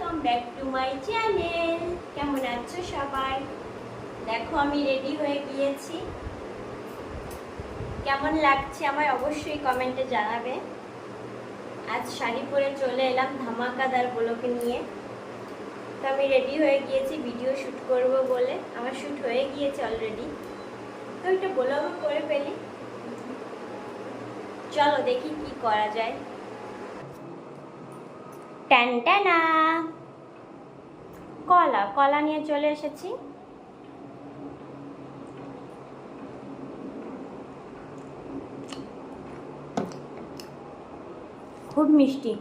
Welcome back to my channel. কেমন আছো সবাই? দেখো আমি রেডি হয়ে গিয়েছি। কেমন লাগছে আমায় অবশ্যই কমেন্টে জানাবে। আজ শাড়ি পরে চলে এলাম ধামাকাদার ব্লগ নিয়ে। তো আমি রেডি হয়ে গিয়েছি ভিডিও শ্যুট করব বলে। আমার শ্যুট হয়ে গিয়েছে অলরেডি, তো একটা ব্লগ করে ফেলি। চলো দেখি কি করা যায়। টানটানা কলা কলা নিয়ে চলে এসেছি। খুব মিষ্টি,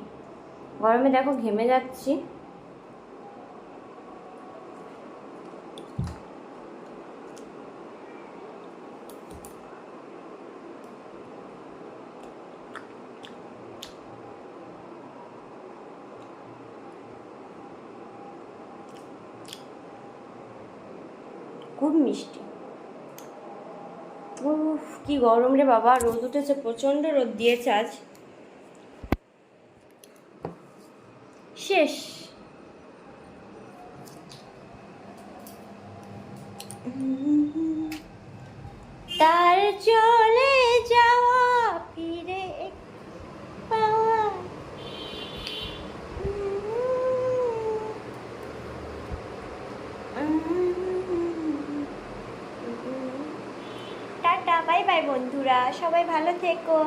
গরমে দেখো ঘেমে যাচ্ছি। খুব মিষ্টি। উফ কি গরম রে বাবা, রোদ উঠেছে, প্রচন্ড রোদ দিয়েছে আজ। শেষ। তার চলে যাওয়া ফিরে পাওয়া। টাটা, বাই বাই বন্ধুরা, সবাই ভালো থেকো।